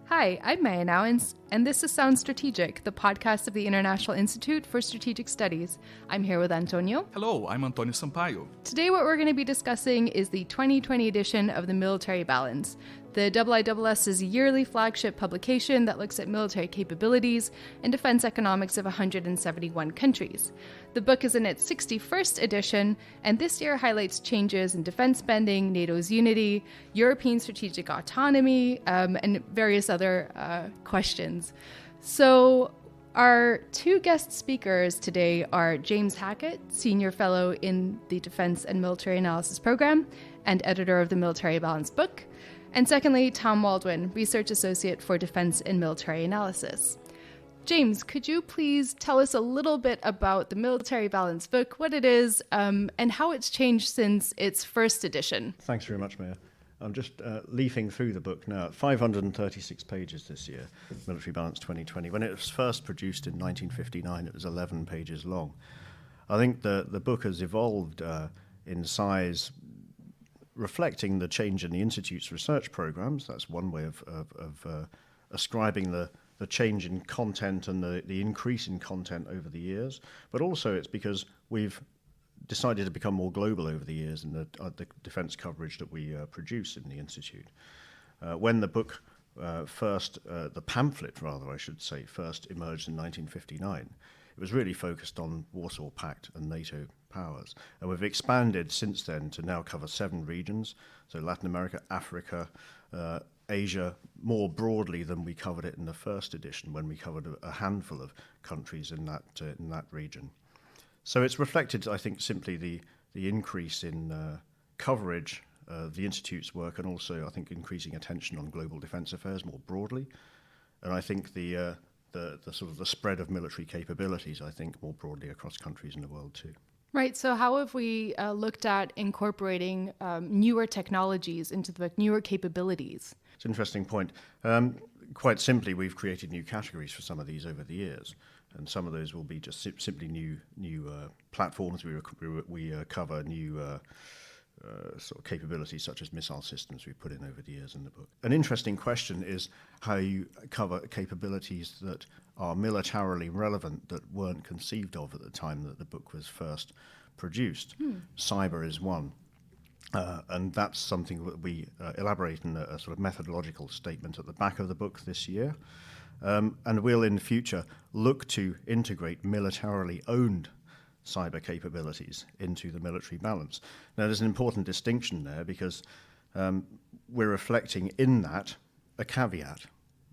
Hi, I'm Meia now, and this is Sound Strategic, the podcast of the International Institute for Strategic Studies. I'm here with Antonio. Hello, I'm Antonio Sampaio. Today what we're going to be discussing is the 2020 edition of the Military Balance. The IISS's yearly flagship publication that looks at military capabilities and defense economics of 171 countries. The book is in its 61st edition, and this year highlights changes in defense spending, NATO's unity, European strategic autonomy, and various other questions. So our two guest speakers today are James Hackett, Senior Fellow in the Defense and Military Analysis Program and editor of the Military Balance book, and secondly, Tom Waldwyn, Research Associate for Defense and Military Analysis. James, could you please tell us a little bit about the Military Balance book, what it is, and how it's changed since its first edition? Thanks very much, Mayor. I'm just leafing through the book now. 536 pages this year, Military Balance 2020. When it was first produced in 1959, it was 11 pages long. I think the book has evolved in size, reflecting the change in the Institute's research programs. That's one way of ascribing the change in content and the increase in content over the years. But also it's because we've decided to become more global over the years in the defense coverage that we produce in the Institute. When the book the pamphlet rather, I should say, first emerged in 1959, it was really focused on Warsaw Pact and NATO powers. And we've expanded since then to now cover 7 regions, so Latin America, Africa, Asia, more broadly than we covered it in the first edition when we covered a handful of countries in that region. So it's reflected, I think, simply the increase in coverage of the Institute's work, and also, I think, increasing attention on global defense affairs more broadly. And I think the sort of the spread of military capabilities, I think, more broadly across countries in the world too. Right. So how have we looked at incorporating newer technologies into the book, newer capabilities? It's an interesting point. Quite simply, we've created new categories for some of these over the years, and some of those will be just simply new platforms. We cover new sort of capabilities such as missile systems we put in over the years in the book. An interesting question is how you cover capabilities that are militarily relevant that weren't conceived of at the time that the book was first produced. Cyber is one. And that's something that we elaborate in a sort of methodological statement at the back of the book this year. And we'll in the future look to integrate militarily owned cyber capabilities into the military balance. Now, there's an important distinction there because we're reflecting in that a caveat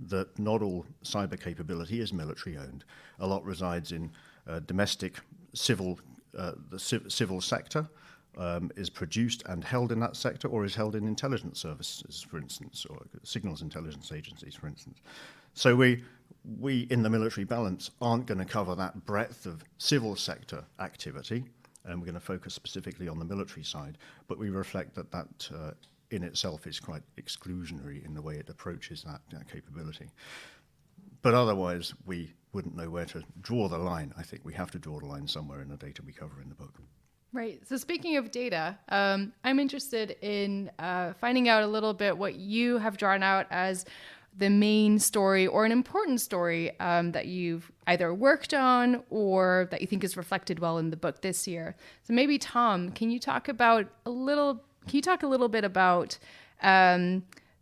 that not all cyber capability is military owned. A lot resides in domestic civil, the civil sector. Is produced and held in that sector, or is held in intelligence services, for instance, or signals intelligence agencies, for instance. So we in the military balance aren't going to cover that breadth of civil sector activity, and we're going to focus specifically on the military side, but we reflect that in itself is quite exclusionary in the way it approaches that capability. But otherwise, we wouldn't know where to draw the line. I think we have to draw the line somewhere in the data we cover in the book. Right. So speaking of data, I'm interested in finding out a little bit what you have drawn out as the main story or an important story that you've either worked on or that you think is reflected well in the book this year. So maybe Tom, can you talk a little bit about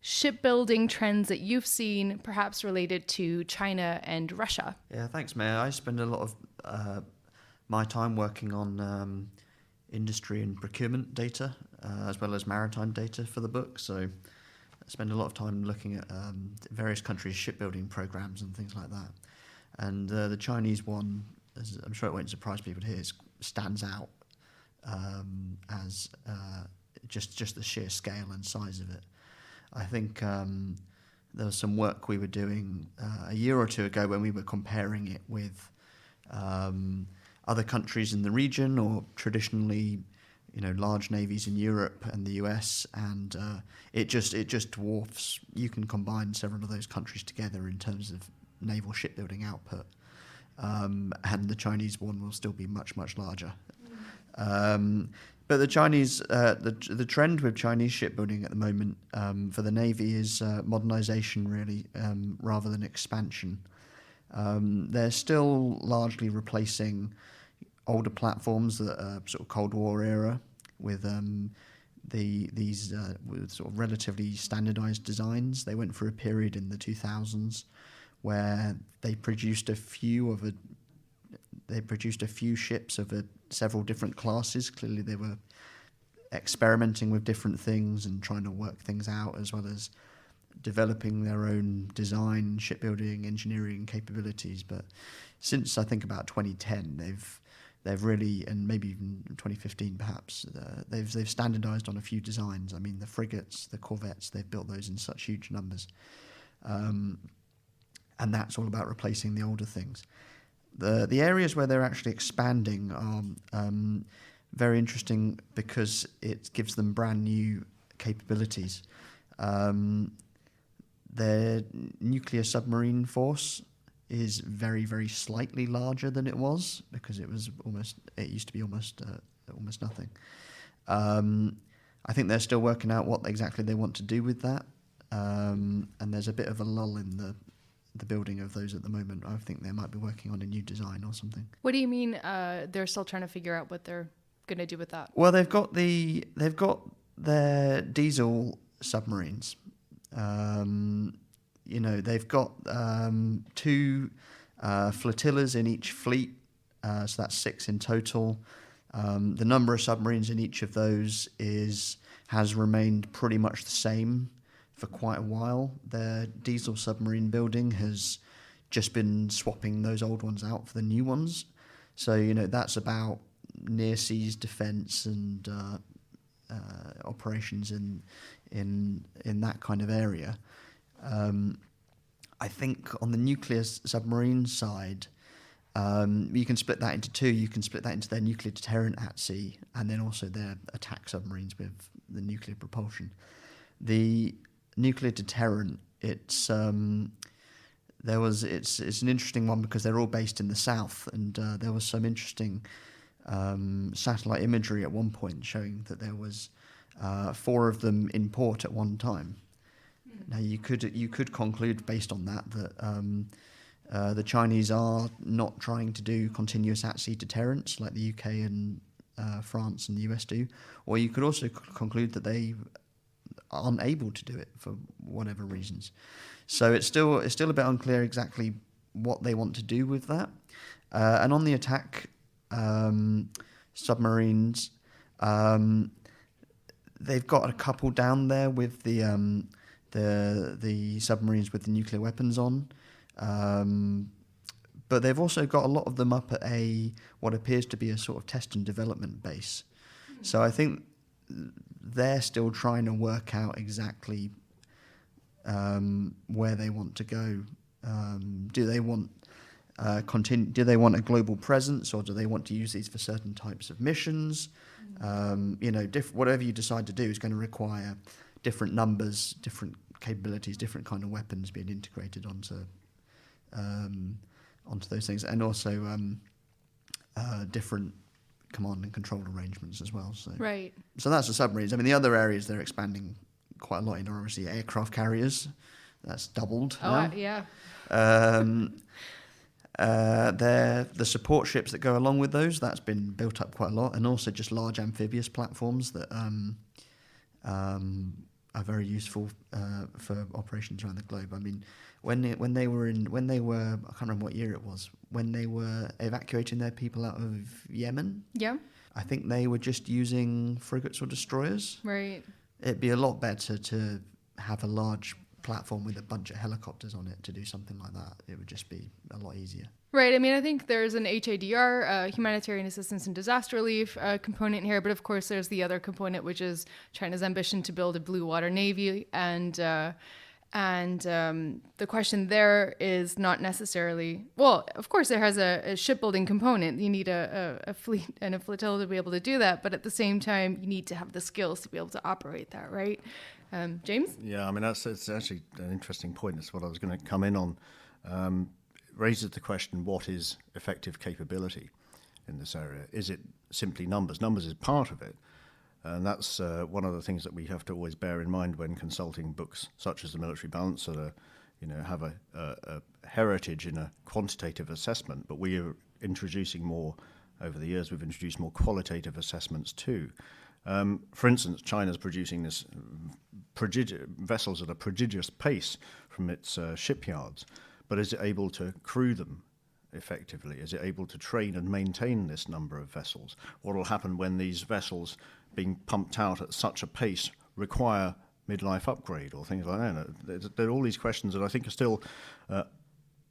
shipbuilding trends that you've seen, perhaps related to China and Russia? Yeah, thanks, Mayor. I spend a lot of my time working on industry and procurement data, as well as maritime data for the book. So I spend a lot of time looking at various countries' shipbuilding programs and things like that. And the Chinese one, as I'm sure it won't surprise people here, stands out as just the sheer scale and size of it. I think there was some work we were doing a year or two ago when we were comparing it with other countries in the region, or traditionally, large navies in Europe and the US, and it just dwarfs. You can combine several of those countries together in terms of naval shipbuilding output, and the Chinese one will still be much, much larger. But the Chinese, the trend with Chinese shipbuilding at the moment for the Navy is modernisation, really, rather than expansion. They're still largely replacing older platforms that are sort of Cold War era with these with sort of relatively standardised designs. They went for a period in the 2000s where they produced a few ships of several different classes. Clearly, they were experimenting with different things and trying to work things out, as well as developing their own design, shipbuilding, engineering capabilities. But since I think about 2010, they've really, and maybe even 2015 perhaps, they've standardised on a few designs. I mean, the frigates, the corvettes, they've built those in such huge numbers, and that's all about replacing the older things. The areas where they're actually expanding are very interesting because it gives them brand new capabilities. Their nuclear submarine force is very, very slightly larger than it was because it used to be almost nothing. I think they're still working out what exactly they want to do with that, and there's a bit of a lull in the building of those at the moment. I think they might be working on a new design or something. What do you mean they're still trying to figure out what they're going to do with that? Well, they've got their diesel submarines. They've got 2 flotillas in each fleet, so that's 6 in total. The number of submarines in each of those has remained pretty much the same for quite a while. Their diesel submarine building has just been swapping those old ones out for the new ones. So, that's about near seas defence and operations in that kind of area. I think on the nuclear submarine side, you can split that into 2. You can split that into their nuclear deterrent at sea and then also their attack submarines with the nuclear propulsion. The nuclear deterrent, it's an interesting one because they're all based in the south, and there was some interesting satellite imagery at one point showing that there was 4 of them in port at one time. Now you could conclude based on that the Chinese are not trying to do continuous at-sea deterrence like the UK and France and the US do, or you could also conclude that they aren't able to do it for whatever reasons. So it's still a bit unclear exactly what they want to do with that. And on the attack submarines, they've got a couple down there with the submarines with the nuclear weapons on, but they've also got a lot of them up at what appears to be a sort of test and development base. So I think they're still trying to work out exactly where they want to go. Do they want do they want a global presence, or do they want to use these for certain types of missions? Whatever you decide to do is going to require different numbers, different capabilities, different kind of weapons being integrated onto those things, and also different command and control arrangements as well. So, right. So that's the submarines. I mean, the other areas they're expanding quite a lot in are obviously aircraft carriers. That's doubled now. Yeah. The support ships that go along with those, that's been built up quite a lot, and also just large amphibious platforms that are very useful for operations around the globe. I mean, when they were I can't remember what year it was, when they were evacuating their people out of Yemen. Yeah. I think they were just using frigates or destroyers. Right. It'd be a lot better to have a large platform with a bunch of helicopters on it to do something like that. It would just be a lot easier. Right. I mean, I think there's an HADR, humanitarian assistance and disaster relief component here, but of course there's the other component, which is China's ambition to build a blue water navy, and the question there is not necessarily, well, of course there has a shipbuilding component. You need a fleet and a flotilla to be able to do that, but at the same time you need to have the skills to be able to operate that, right? James? Yeah, I mean, it's actually an interesting point. That's what I was going to come in on. Raises the question, what is effective capability? in this area? Is it simply numbers? Numbers is part of it. And that's one of the things that we have to always bear in mind when consulting books such as The Military Balance that are, have a heritage in a quantitative assessment, but we are introducing more, over the years, we've introduced more qualitative assessments too. For instance, China's producing this vessels at a prodigious pace from its shipyards, but is it able to crew them effectively? Is it able to train and maintain this number of vessels? What will happen when these vessels being pumped out at such a pace require midlife upgrade or things like that? There are all these questions that I think are still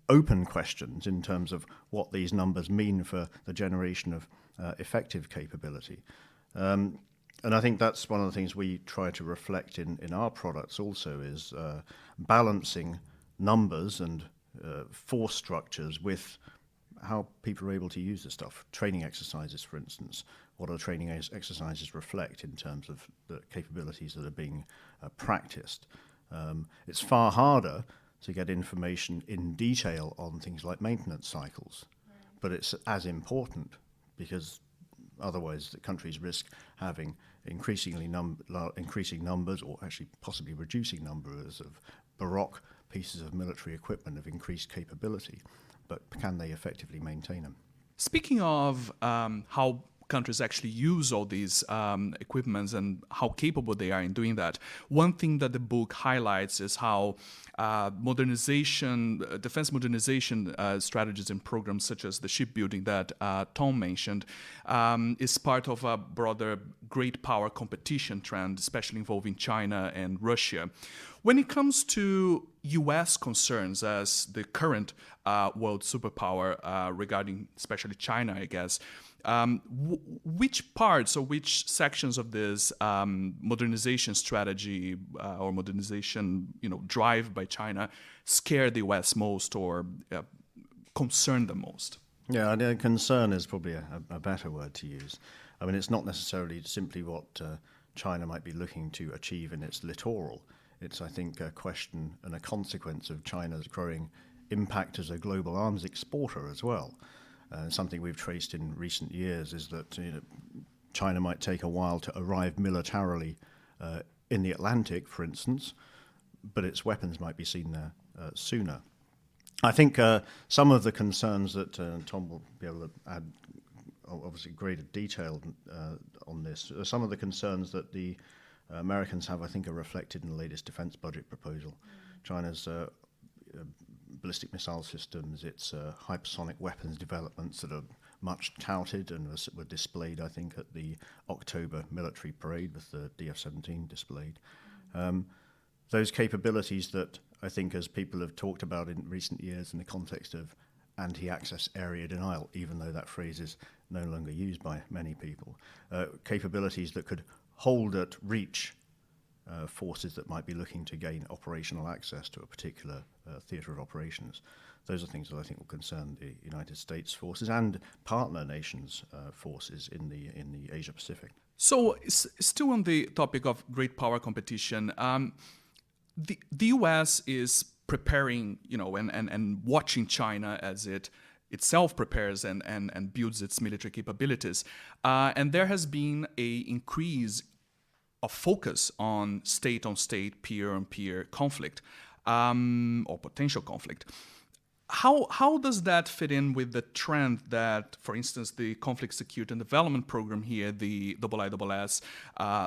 open questions in terms of what these numbers mean for the generation of effective capability. And I think that's one of the things we try to reflect in our products also is balancing numbers and force structures with how people are able to use this stuff. Training exercises, for instance. What do training exercises reflect in terms of the capabilities that are being practiced? It's far harder to get information in detail on things like maintenance cycles, but it's as important because otherwise the countries risk having increasing numbers or actually possibly reducing numbers of baroque pieces of military equipment of increased capability, but can they effectively maintain them? Speaking of how countries actually use all these equipments and how capable they are in doing that, one thing that the book highlights is how defense modernization strategies and programs such as the shipbuilding that Tom mentioned is part of a broader great power competition trend, especially involving China and Russia. When it comes to U.S. concerns as the current world superpower regarding especially China, I guess, which parts or which sections of this modernization strategy or modernization, drive by China scare the U.S. most or concern them most? Yeah, I know concern is probably a better word to use. I mean, it's not necessarily simply what China might be looking to achieve in its littoral. It's, I think, a question and a consequence of China's growing impact as a global arms exporter as well. Something we've traced in recent years is that China might take a while to arrive militarily in the Atlantic, for instance, but its weapons might be seen there sooner. I think some of the concerns that Tom will be able to add, obviously, greater detail on this, are some of the concerns that the Americans have, I think, are reflected in the latest defense budget proposal. China's ballistic missile systems, its hypersonic weapons developments that are much touted and were displayed, I think, at the October military parade with the DF-17 displayed. Those capabilities that I think, as people have talked about in recent years in the context of anti-access area denial, even though that phrase is no longer used by many people, capabilities that could hold at reach forces that might be looking to gain operational access to a particular theatre of operations. Those are things that I think will concern the United States forces and partner nations' forces in the Asia Pacific. So, still on the topic of great power competition, the U.S. is preparing, and watching China as it itself prepares and builds its military capabilities, and there has been an increase of focus on state-on-state, peer-on-peer conflict, or potential conflict. How does that fit in with the trend that, for instance, the Conflict Security and Development Program here, the IISS,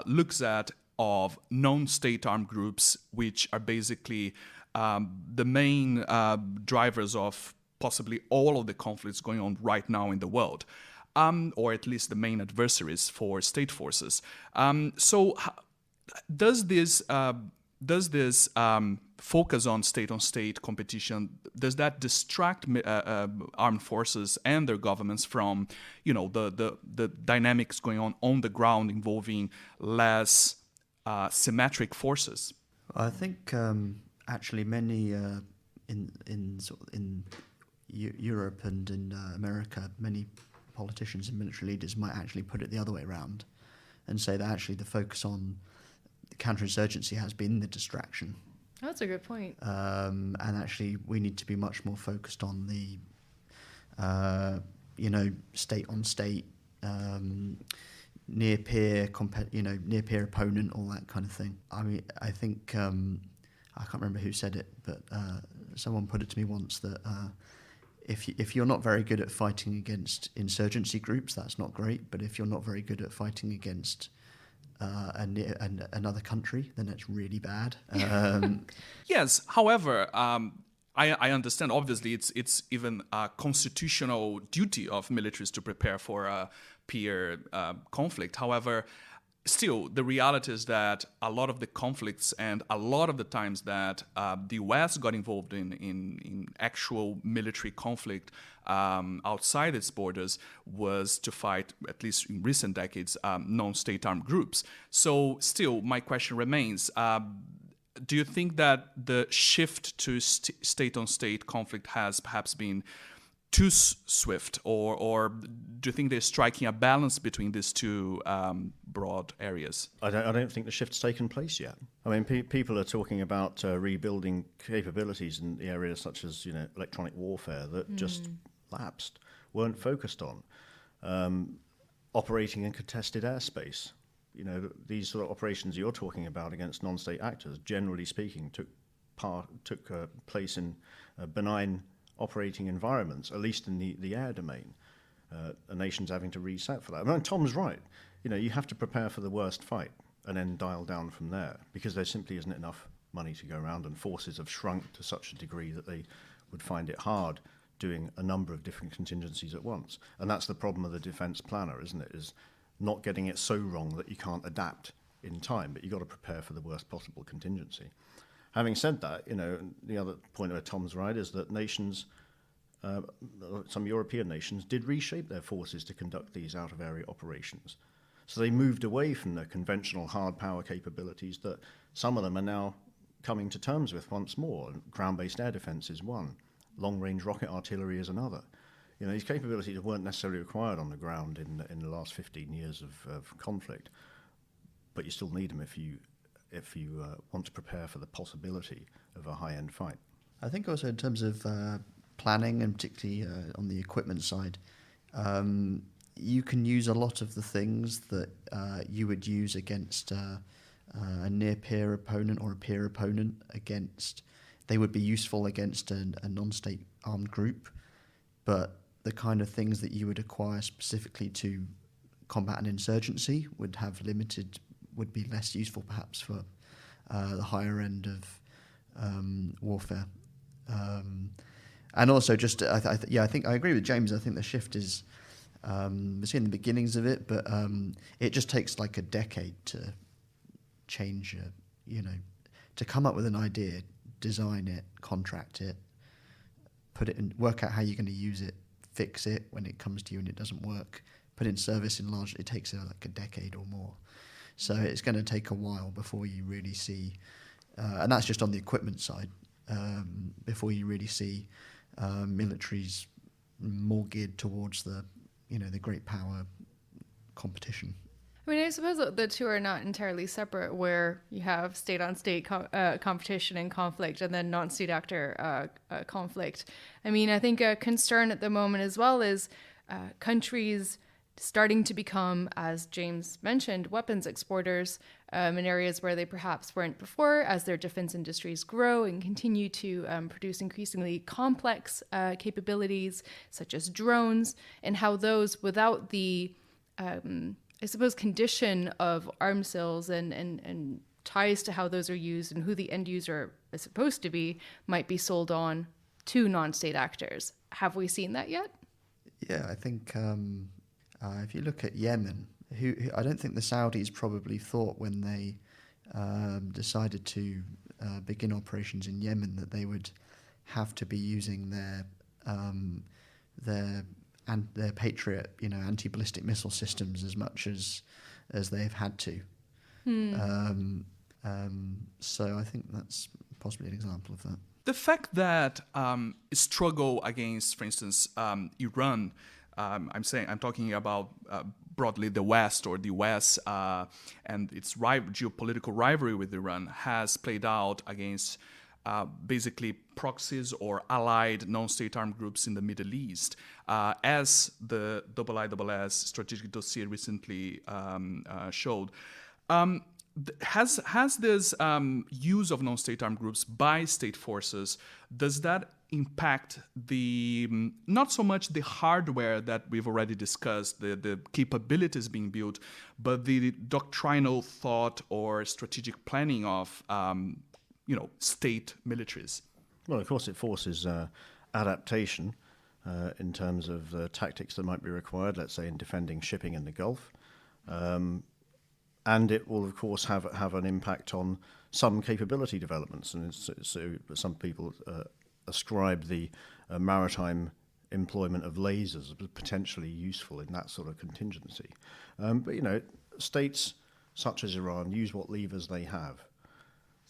looks at of non-state armed groups, which are basically the main drivers of possibly all of the conflicts going on right now in the world, or at least the main adversaries for state forces. So does this focus on state-on-state competition, does that distract armed forces and their governments from, the dynamics going on the ground involving less symmetric forces? I think actually many in Europe and in America, many politicians and military leaders might actually put it the other way around and say that actually the focus on counterinsurgency has been the distraction. Oh, that's a good point. And actually we need to be much more focused on the state on state, near peer opponent, all that kind of thing. I mean, I think I can't remember who said it, but someone put it to me once that if you're not very good at fighting against insurgency groups, that's not great. But if you're not very good at fighting against another country, then it's really bad. Yes. However, I understand. Obviously, it's even a constitutional duty of militaries to prepare for a peer conflict. However, still, the reality is that a lot of the conflicts and a lot of the times that the US got involved in actual military conflict outside its borders was to fight, at least in recent decades, non-state armed groups. So still, my question remains, do you think that the shift to state-on-state conflict has perhaps been too swift, or do you think they're striking a balance between these two broad areas? I don't think the shift's taken place yet. I mean, people are talking about rebuilding capabilities in the areas such as electronic warfare that just lapsed, weren't focused on operating in contested airspace. These sort of operations you're talking about against non-state actors, generally speaking, took place in benign operating environments, at least in the air domain. A nation's having to reset for that. I mean, Tom's right. You have to prepare for the worst fight and then dial down from there, because there simply isn't enough money to go around, and forces have shrunk to such a degree that they would find it hard doing a number of different contingencies at once. And that's the problem of the defence planner, isn't it? Is not getting it so wrong that you can't adapt in time, but you've got to prepare for the worst possible contingency. Having said that, the other point where Tom's right is that nations, some European nations, did reshape their forces to conduct these out-of-area operations. So they moved away from the conventional hard power capabilities that some of them are now coming to terms with once more. Ground-based air defence is one. Long-range rocket artillery is another. These capabilities weren't necessarily required on the ground in the last 15 years of conflict, but you still need them if you want to prepare for the possibility of a high-end fight. I think also in terms of planning, and particularly on the equipment side, you can use a lot of the things that you would use against a near-peer opponent or a peer opponent they would be useful against a non-state armed group, but the kind of things that you would acquire specifically to combat an insurgency would be less useful perhaps for the higher end of warfare. And also just, I think I agree with James. I think the shift is, we're seeing the beginnings of it, but it just takes like a decade to change, to come up with an idea, design it, contract it, put it in, work out how you're going to use it, fix it when it comes to you and it doesn't work, put it in service in large, it takes like a decade or more. So it's going to take a while before you really see, and that's just on the equipment side, before you really see militaries more geared towards the great power competition. I mean, I suppose the two are not entirely separate, where you have state-on-state competition and conflict, and then non-state actor conflict. I mean, I think a concern at the moment as well is countries starting to become, as James mentioned, weapons exporters in areas where they perhaps weren't before, as their defense industries grow and continue to produce increasingly complex capabilities, such as drones, and how those, without the I suppose, condition of arms sales and ties to how those are used and who the end user is supposed to be, might be sold on to non-state actors. Have we seen that yet? Yeah, I think if you look at Yemen, who I don't think the Saudis probably thought when they decided to begin operations in Yemen that they would have to be using their Patriot, anti-ballistic missile systems as much as they've had to. So I think that's possibly an example of that. The fact that struggle against, for instance, Iran, I'm talking about broadly the West or the US and its geopolitical rivalry with Iran has played out against basically proxies or allied non-state armed groups in the Middle East, as the IISS strategic dossier recently showed. Has this use of non-state armed groups by state forces, does that impact not so much the hardware that we've already discussed, the capabilities being built, but the doctrinal thought or strategic planning of state militaries? Well, of course, it forces adaptation in terms of the tactics that might be required, let's say in defending shipping in the Gulf. And it will, of course, have an impact on some capability developments. And so some people ascribe the maritime employment of lasers as potentially useful in that sort of contingency. But, states such as Iran use what levers they have.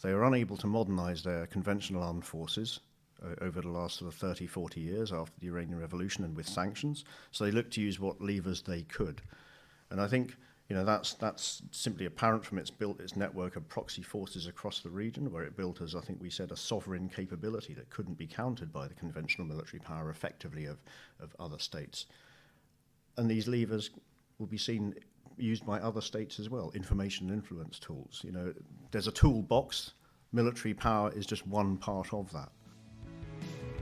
They are unable to modernize their conventional armed forces over the last sort of 30, 40 years after the Iranian Revolution and with sanctions. So they look to use what levers they could. And I think that's simply apparent from its network of proxy forces across the region, where it built, as I think we said, a sovereign capability that couldn't be countered by the conventional military power effectively of other states. And these levers will be seen used by other states as well, information and influence tools. There's a toolbox. Military power is just one part of that.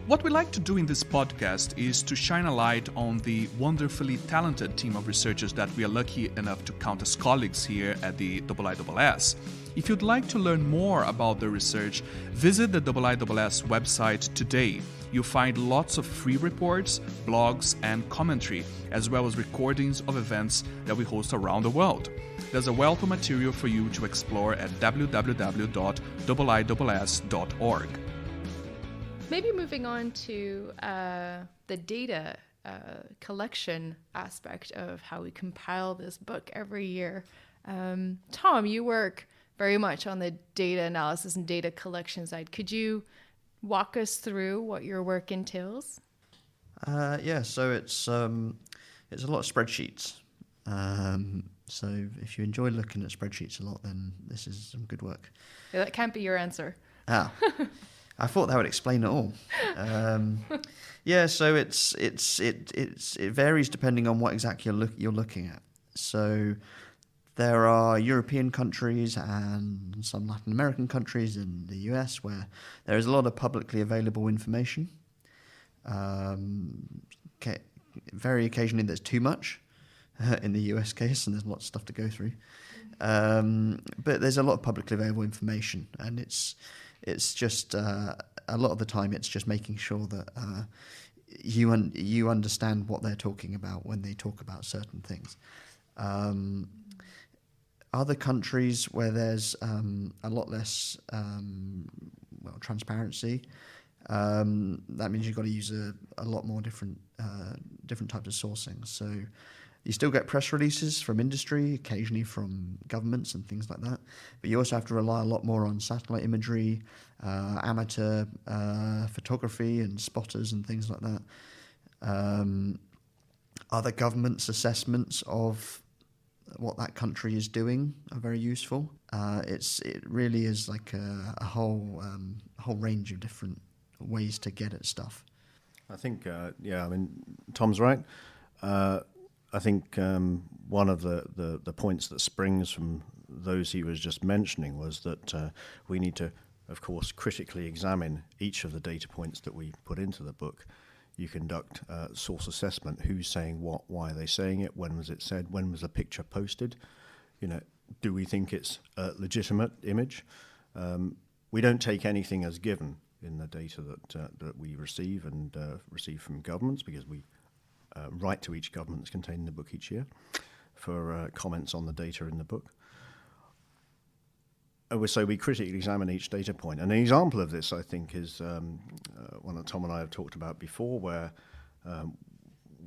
What we like to do in this podcast is to shine a light on the wonderfully talented team of researchers that we are lucky enough to count as colleagues here at the IISS. If you'd like to learn more about their research, visit the IISS website today. You'll find lots of free reports, blogs, and commentary, as well as recordings of events that we host around the world. There's a wealth of material for you to explore at www.iiss.org. Maybe moving on to the data collection aspect of how we compile this book every year. Tom, you work very much on the data analysis and data collection side. Could you walk us through what your work entails? So it's a lot of spreadsheets. So if you enjoy looking at spreadsheets a lot, then this is some good work. Yeah, that can't be your answer. I thought that would explain it all. So it varies depending on what exactly you're looking at. So there are European countries and some Latin American countries in the US where there is a lot of publicly available information. Very occasionally there's too much in the US case, and there's lots of stuff to go through. But there's a lot of publicly available information, and it's just a lot of the time it's just making sure that you understand what they're talking about when they talk about certain things. Other countries where there's a lot less transparency, that means you've got to use a lot more different types of sourcing. So you still get press releases from industry, occasionally from governments and things like that. But you also have to rely a lot more on satellite imagery, amateur photography and spotters and things like that. Other governments' assessments of what that country is doing are very useful. It really is like a whole range of different ways to get at stuff. I think, Tom's right. I think one of the points that springs from those he was just mentioning was that we need to, of course, critically examine each of the data points that we put into the book. You conduct source assessment. Who's saying what? Why are they saying it? When was it said? When was the picture posted? Do we think it's a legitimate image? We don't take anything as given in the data that we receive and receive from governments, because we write to each government that's contained in the book each year for comments on the data in the book. So we critically examine each data point. And an example of this, I think, is one that Tom and I have talked about before, where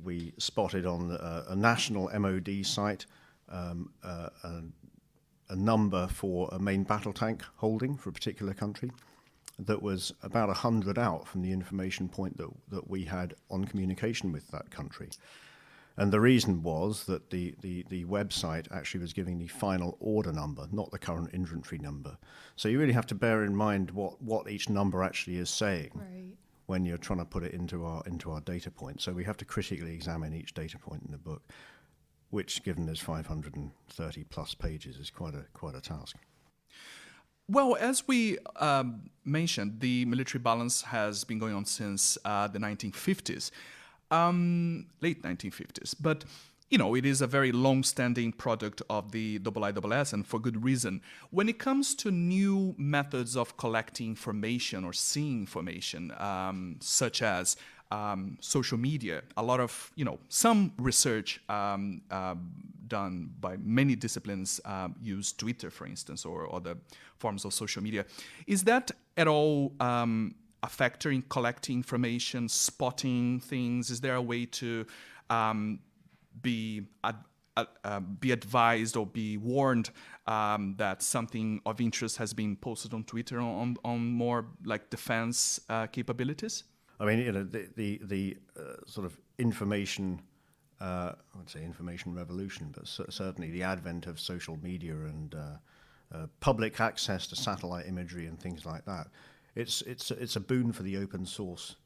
we spotted on a national MOD site a number for a main battle tank holding for a particular country that was about 100 out from the information point that we had on communication with that country. And the reason was that the website actually was giving the final order number, not the current inventory number. So you really have to bear in mind what each number actually is saying when you're trying to put it into our data point. So we have to critically examine each data point in the book, which, given there's 530 plus pages, is quite a task. Well, as we mentioned, the military balance has been going on since the 1950s. Late 1950s, but it is a very long-standing product of the IISS, and for good reason. When it comes to new methods of collecting information or seeing information, such as social media, a lot of some research done by many disciplines use Twitter, for instance, or other forms of social media. Is that at all a factor in collecting information, spotting things? Is there a way to be advised or be warned that something of interest has been posted on Twitter on more like defense capabilities? I mean, the sort of information, I would say information revolution, but certainly the advent of social media and public access to satellite imagery and things like that. It's a boon for the open source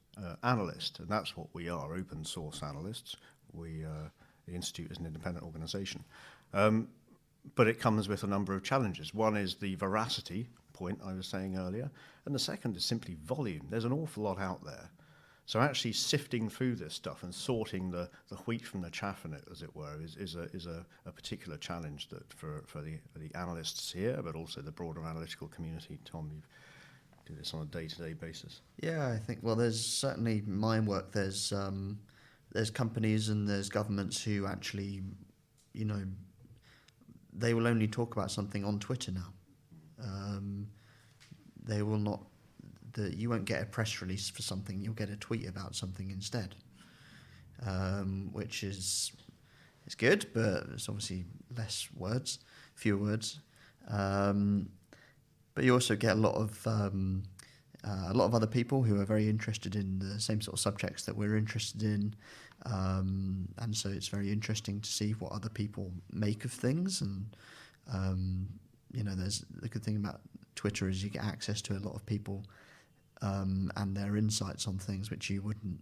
analyst, and that's what we are, open source analysts. The Institute is an independent organization. But it comes with a number of challenges. One is the veracity point I was saying earlier, and the second is simply volume. There's an awful lot out there. So actually sifting through this stuff and sorting the wheat from the chaff in it, as it were, is a particular challenge that for the analysts here, but also the broader analytical community. Tom, you do this on a day-to-day basis. Yeah, I think, well, there's certainly my work, there's companies and there's governments who actually, they will only talk about something on Twitter now. They will not, you won't get a press release for something, you'll get a tweet about something instead, which is good, but it's obviously fewer words. But you also get a lot of other people who are very interested in the same sort of subjects that we're interested in, and so it's very interesting to see what other people make of things. And there's the good thing about Twitter is you get access to a lot of people and their insights on things which you wouldn't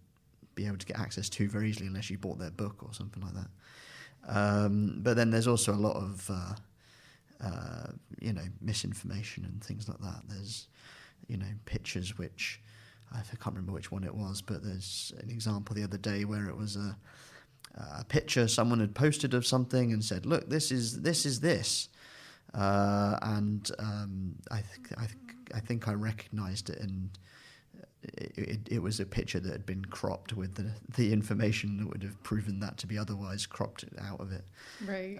be able to get access to very easily unless you bought their book or something like that. But then there's also a lot of misinformation and things like that. There's, pictures which, I can't remember which one it was, but there's an example the other day where it was a picture someone had posted of something and said, look, this is this. And I think I recognised it, and it was a picture that had been cropped with the information that would have proven that to be otherwise cropped out of it. Right.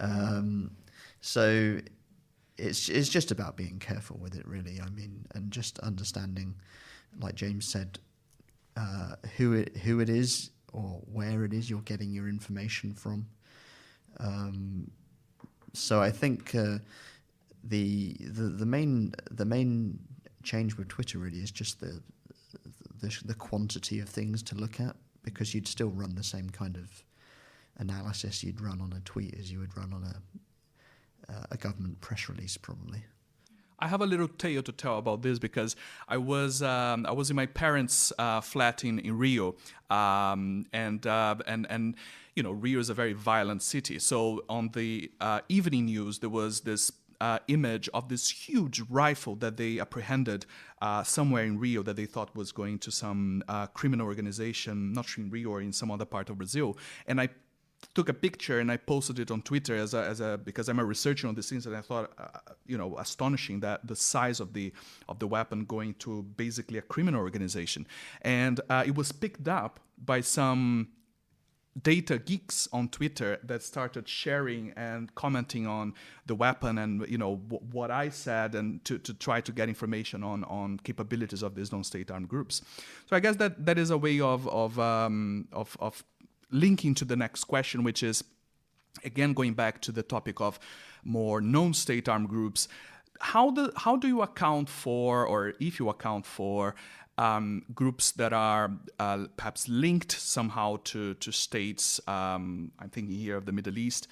So it's just about being careful with it, really. I mean, and just understanding, like James said, who it is or where it is you're getting your information from. So I think the main change with Twitter really is just the quantity of things to look at, because you'd still run the same kind of analysis you'd run on a tweet as you would run on a government press release, probably. I have a little tale to tell about this, because I was in my parents' flat in Rio, and Rio is a very violent city. So on the evening news, there was this image of this huge rifle that they apprehended somewhere in Rio that they thought was going to some criminal organization, not sure in Rio or in some other part of Brazil. And I took a picture and I posted it on Twitter because I'm a researcher on these things, and I thought, astonishing that the size of the weapon going to basically a criminal organization. And it was picked up by some data geeks on Twitter that started sharing and commenting on the weapon and what I said, and to try to get information on capabilities of these non-state armed groups. So I guess that is a way of linking to the next question, which is, again, going back to the topic of more non-state armed groups. How do you account for, or if you account for, groups that are perhaps linked somehow to states. I'm thinking here of the Middle East.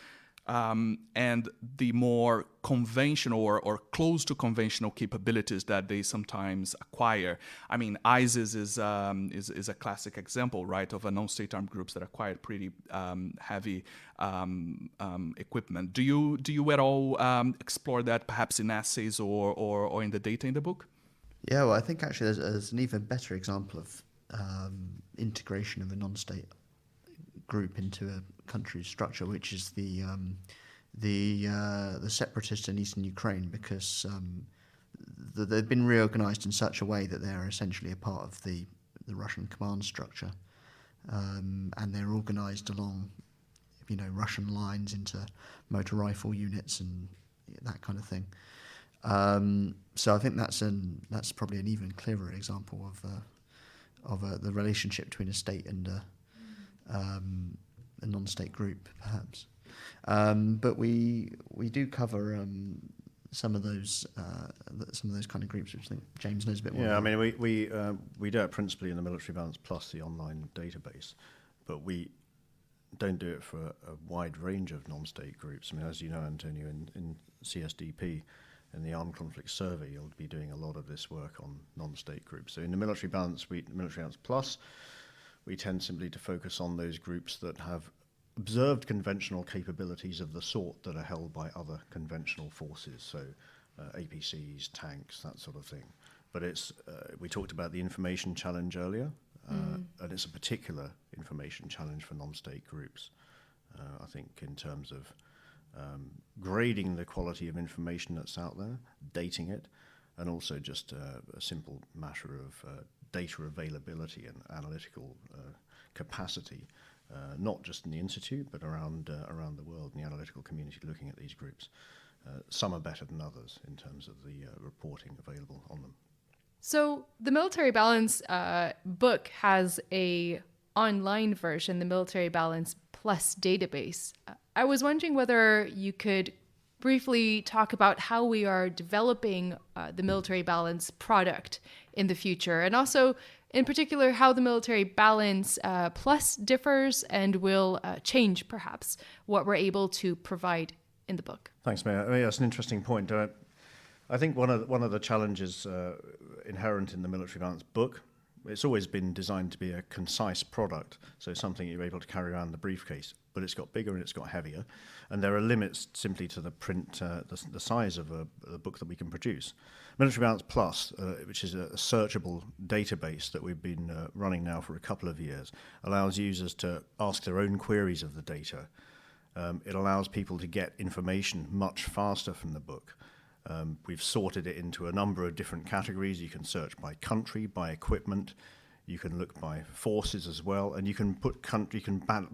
And the more conventional or close to conventional capabilities that they sometimes acquire. I mean, ISIS is a classic example, right, of a non-state armed groups that acquired pretty heavy equipment. Do you at all explore that perhaps in essays or in the data in the book? Yeah, well, I think actually there's an even better example of integration of a non-state group into a country's structure, which is the separatists in eastern Ukraine, because they've been reorganized in such a way that they're essentially a part of the Russian command structure, and they're organized along, Russian lines into motor rifle units and that kind of thing. So I think that's probably an even clearer example of the relationship between a state and a non-state group, perhaps. But we do cover some of those kind of groups, which I think James knows a bit more. Yeah, about. I mean, we do it principally in the Military Balance Plus, the online database, but we don't do it for a wide range of non-state groups. I mean, as you know, Antonio, in CSDP, in the Armed Conflict Survey, you'll be doing a lot of this work on non-state groups. So in the Military Balance Plus, we tend simply to focus on those groups that have observed conventional capabilities of the sort that are held by other conventional forces, so APCs, tanks, that sort of thing. But we talked about the information challenge earlier, and it's a particular information challenge for non-state groups. I think in terms of grading the quality of information that's out there, dating it, and also just a simple matter of data availability and analytical capacity, not just in the Institute, but around the world in the analytical community looking at these groups. Some are better than others in terms of the reporting available on them. So the Military Balance book has a online version, the Military Balance Plus database. I was wondering whether you could briefly talk about how we are developing the Military Balance product in the future, and also in particular how the Military Balance Plus differs and will change perhaps what we're able to provide in the book. Thanks, Meia. I mean, that's an interesting point. I think one of the challenges inherent in the Military Balance book, it's always been designed to be a concise product, so something you're able to carry around in the briefcase, but it's got bigger and it's got heavier, and there are limits simply to the print, the size of a book that we can produce. Military Balance Plus, which is a searchable database that we've been running now for a couple of years, allows users to ask their own queries of the data. It allows people to get information much faster from the book. We've sorted it into a number of different categories. You can search by country, by equipment. You can look by forces as well, and you can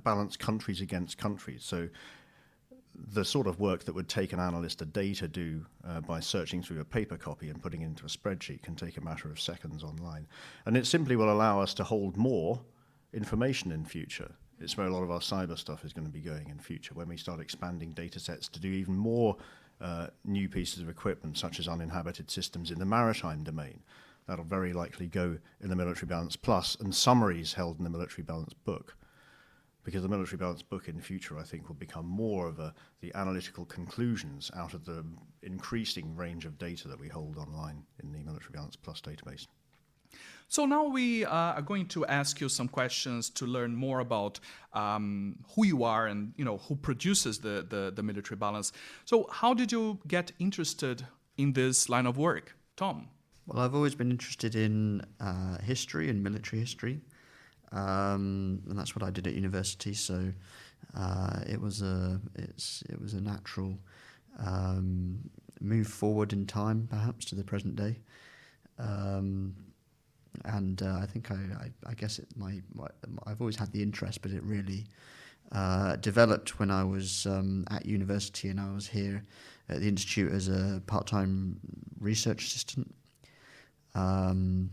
balance countries against countries. So the sort of work that would take an analyst a day to do by searching through a paper copy and putting it into a spreadsheet can take a matter of seconds online. And it simply will allow us to hold more information in future. It's where a lot of our cyber stuff is going to be going in future, when we start expanding data sets to do even more new pieces of equipment, such as uninhabited systems in the maritime domain. That'll very likely go in the Military Balance Plus, and summaries held in the Military Balance book. Because the Military Balance book in future, I think, will become more of the analytical conclusions out of the increasing range of data that we hold online in the Military Balance Plus database. So now we are going to ask you some questions to learn more about who you are and who produces the Military Balance. So how did you get interested in this line of work, Tom? Well, I've always been interested in history and military history, and that's what I did at university. So it was a natural move forward in time, perhaps, to the present day. And I think I guess I've always had the interest, but it really developed when I was at university, and I was here at the Institute as a part-time research assistant. And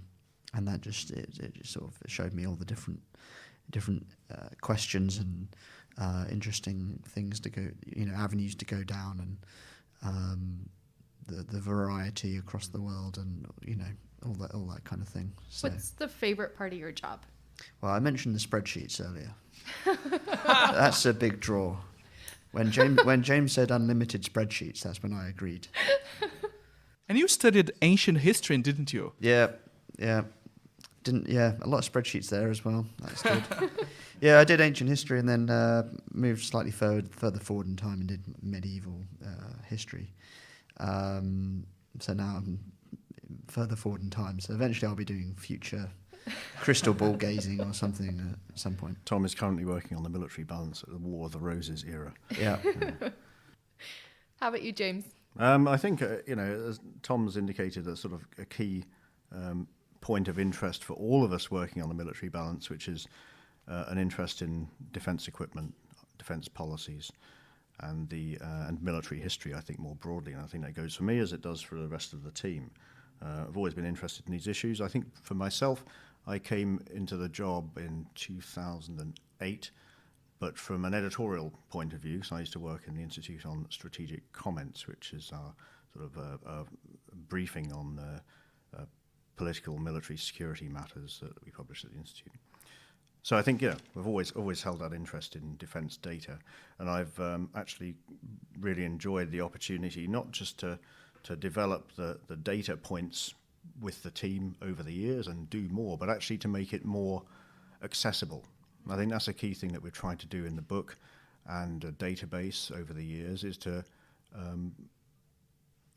that just sort of showed me all the different questions and interesting things to go, avenues to go down, and the variety across the world, and all that kind of thing. So, What's the favorite part of your job? well, I mentioned the spreadsheets earlier. That's a big draw. When James said unlimited spreadsheets, that's when I agreed. And you studied ancient history, didn't you? Yeah. A lot of spreadsheets there as well. That's good. Yeah, I did ancient history and then moved slightly further forward in time and did medieval history. So now I'm further forward in time. So eventually I'll be doing future crystal ball gazing or something at some point. Tom is currently working on the military balance at the War of the Roses era. Yeah. How about you, James? I think, as Tom's indicated, that's sort of a key point of interest for all of us working on the military balance, which is an interest in defence equipment, defence policies, and military history, I think, more broadly. And I think that goes for me as it does for the rest of the team. I've always been interested in these issues. I think for myself, I came into the job in 2008, but from an editorial point of view, so I used to work in the Institute on Strategic Comments, which is our sort of a briefing on political, military, security matters that we publish at the Institute. So I think, we've always held that interest in defence data, and I've actually really enjoyed the opportunity not just to develop the data points with the team over the years and do more, but actually to make it more accessible. I think that's a key thing that we're trying to do in the book and a database over the years, is to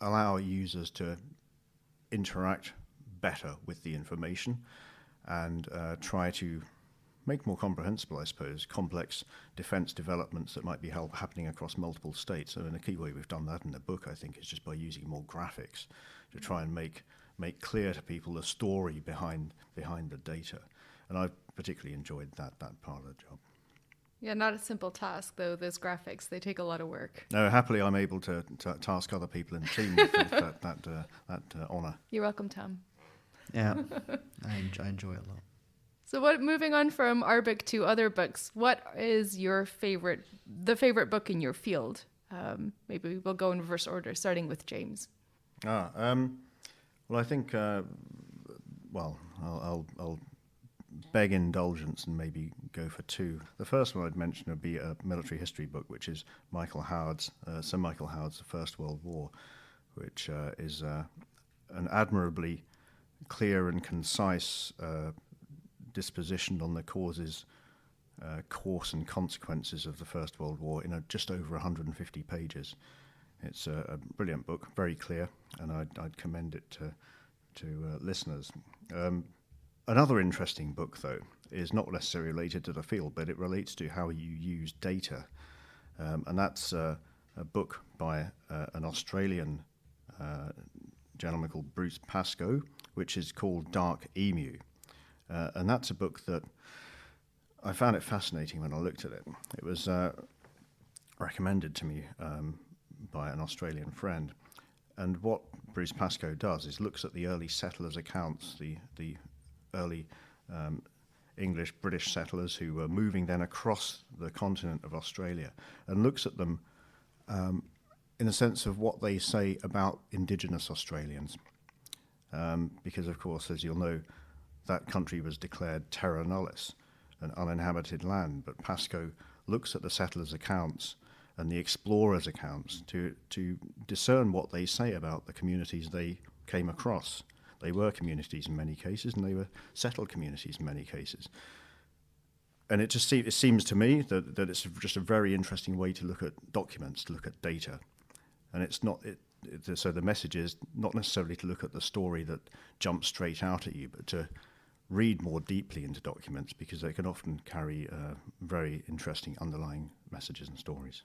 allow users to interact better with the information and try to make more comprehensible, I suppose, complex defence developments that might be happening across multiple states. And a key way we've done that in the book, I think, is just by using more graphics to try and make clear to people the story behind the data. And I've particularly enjoyed that part of the job. Yeah, not a simple task, though. Those graphics, they take a lot of work. No, happily, I'm able to task other people in the team with that honour. You're welcome, Tom. Yeah, I enjoy it a lot. So moving on from our book to other books, what is the favorite book in your field? Maybe we'll go in reverse order, starting with James. Well, I think, I'll beg indulgence and maybe go for two. The first one I'd mention would be a military history book, which is Sir Michael Howard's The First World War, which is an admirably clear and concise disposition on the causes, course and consequences of the First World War in just over 150 pages. It's a brilliant book, very clear, and I'd commend it to listeners. Another interesting book, though, is not necessarily related to the field, but it relates to how you use data. And that's a book by an Australian gentleman called Bruce Pascoe, which is called Dark Emu. And that's a book that I found it fascinating when I looked at it. It was recommended to me by an Australian friend. And what Bruce Pascoe does is looks at the early settlers' accounts, the early English, British settlers who were moving then across the continent of Australia, and looks at them in the sense of what they say about Indigenous Australians. Because, of course, as you'll know, that country was declared terra nullius, an uninhabited land. But Pascoe looks at the settlers' accounts and the explorers' accounts to discern what they say about the communities they came across. They were communities in many cases, and they were settled communities in many cases. And it seems to me that it's just a very interesting way to look at documents, to look at data. And it's not... So the message is not necessarily to look at the story that jumps straight out at you, but to read more deeply into documents, because they can often carry very interesting underlying messages and stories.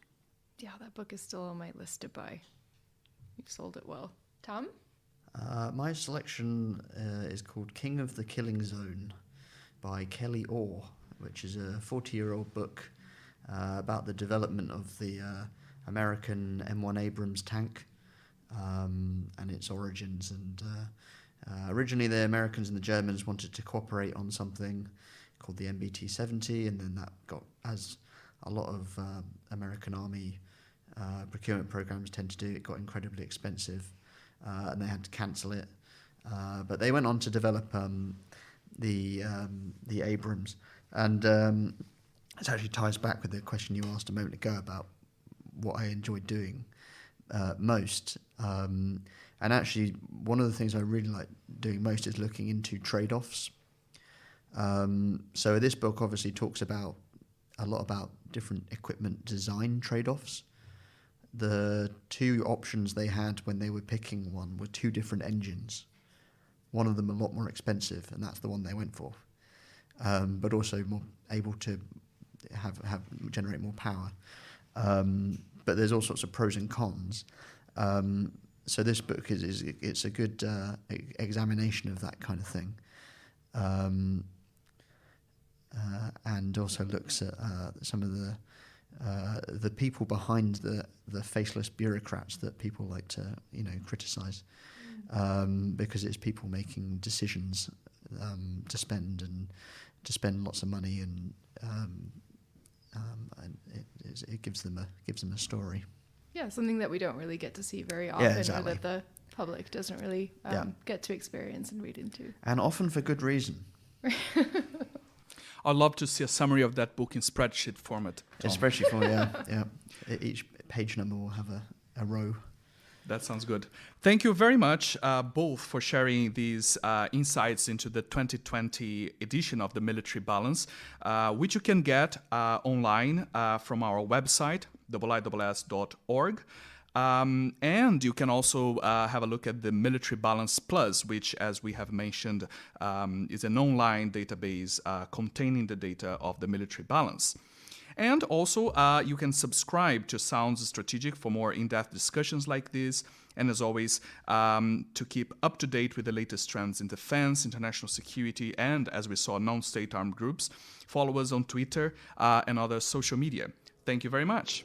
Yeah, that book is still on my list to buy. You've sold it well. Tom? My selection is called King of the Killing Zone by Kelly Orr, which is a 40-year-old book about the development of the American M1 Abrams tank and its origins. And originally the Americans and the Germans wanted to cooperate on something called the MBT-70, and then that got, as a lot of American Army procurement programs tend to do, it got incredibly expensive, and they had to cancel it. But they went on to develop the Abrams, and it actually ties back with the question you asked a moment ago about what I enjoyed doing most. And actually, one of the things I really like doing most is looking into trade-offs. So this book obviously talks a lot about different equipment design trade-offs. The two options they had when they were picking one were two different engines. One of them a lot more expensive, and that's the one they went for, but also more able to generate more power. But there's all sorts of pros and cons. So this book it's a good examination of that kind of thing, and also looks at some of the people behind the faceless bureaucrats that people like to criticize, because it's people making decisions to spend lots of money, and it gives them a story. Yeah, something that we don't really get to see very often, Yeah, exactly. or that the public doesn't really get to experience and read into. And often for good reason. I'd love to see a summary of that book in spreadsheet format, Tom. Especially for, yeah. Each page number will have a row. That sounds good. Thank you very much, both, for sharing these insights into the 2020 edition of the Military Balance, which you can get online from our website, iiss.org. And you can also have a look at the Military Balance Plus, which, as we have mentioned, is an online database containing the data of the military balance. And also, you can subscribe to Sounds Strategic for more in-depth discussions like this. And as always, to keep up to date with the latest trends in defense, international security, and, as we saw, non-state armed groups, follow us on Twitter and other social media. Thank you very much.